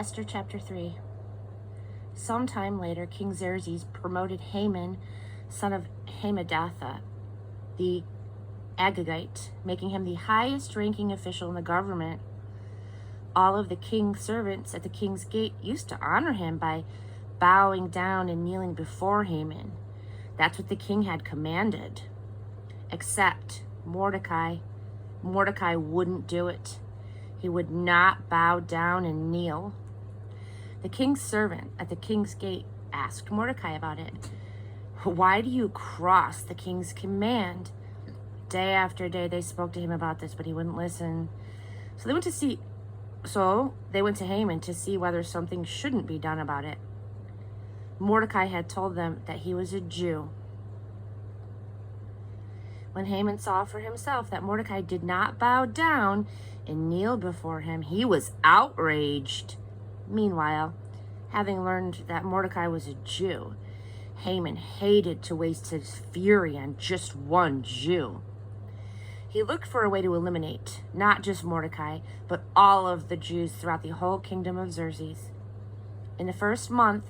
Esther Chapter 3. Sometime later, King Xerxes promoted Haman, son of Hammedatha, the Agagite, making him the highest-ranking official in the government. All of the king's servants at the king's gate used to honor him by bowing down and kneeling before Haman. That's what the king had commanded. Except Mordecai. Mordecai wouldn't do it. He would not bow down and kneel. The king's servant at the king's gate asked Mordecai about it. Why do you cross the king's command? Day after day they spoke to him about this, but he wouldn't listen. So they went to Haman to see whether something shouldn't be done about it. Mordecai had told them that he was a Jew. When Haman saw for himself that Mordecai did not bow down and kneel before him, he was outraged. Meanwhile, having learned that Mordecai was a Jew, Haman hated to waste his fury on just one Jew. He looked for a way to eliminate not just Mordecai, but all of the Jews throughout the whole kingdom of Xerxes. In the first month,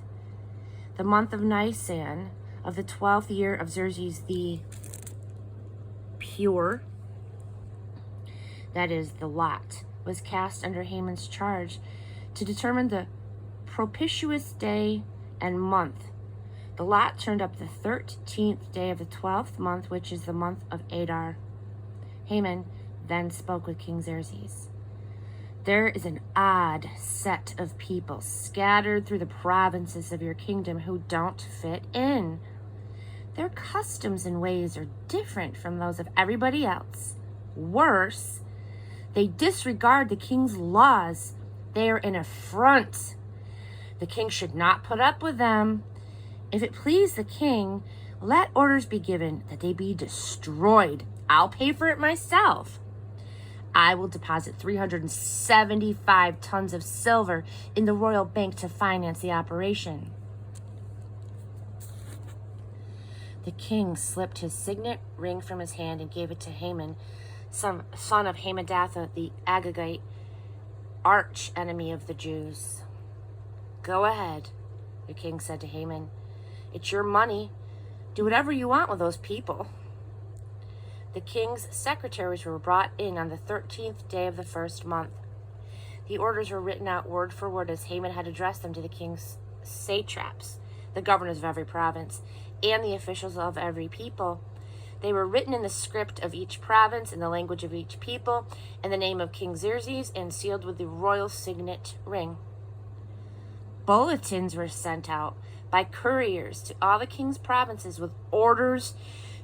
the month of Nisan, of the 12th year of Xerxes the Pure, that is, the lot, was cast under Haman's charge to determine the propitious day and month. The lot turned up the 13th day of the 12th month, which is the month of Adar. Haman then spoke with King Xerxes. There is an odd set of people scattered through the provinces of your kingdom who don't fit in. Their customs and ways are different from those of everybody else. Worse, they disregard the king's laws. They are an affront. The king should not put up with them. If it please the king, let orders be given that they be destroyed. I'll pay for it myself. I will deposit 375 tons of silver in the royal bank to finance the operation. The king slipped his signet ring from his hand and gave it to Haman, son of Hammedatha, the Agagite, arch enemy of the Jews. Go ahead, the king said to Haman. It's your money. Do whatever you want with those people. The king's secretaries were brought in on the 13th day of the first month. The orders were written out word for word as Haman had addressed them to the king's satraps, the governors of every province, and the officials of every people. They were written in the script of each province, in the language of each people, in the name of King Xerxes, and sealed with the royal signet ring. Bulletins were sent out by couriers to all the king's provinces with orders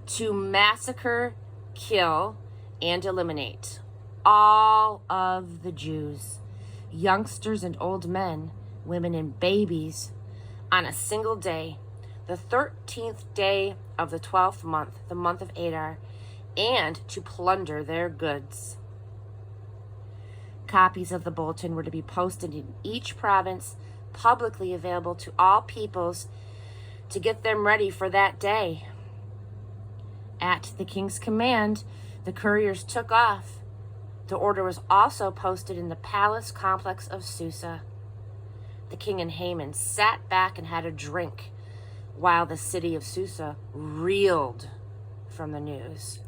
to massacre, kill, and eliminate all of the Jews, youngsters and old men, women and babies, on a single day, the 13th day of the 12th month, the month of Adar, and to plunder their goods. Copies of the bulletin were to be posted in each province, publicly available to all peoples, to get them ready for that day. At the king's command, the couriers took off. The order was also posted in the palace complex of Susa. The king and Haman sat back and had a drink, while the city of Susa reeled from the news.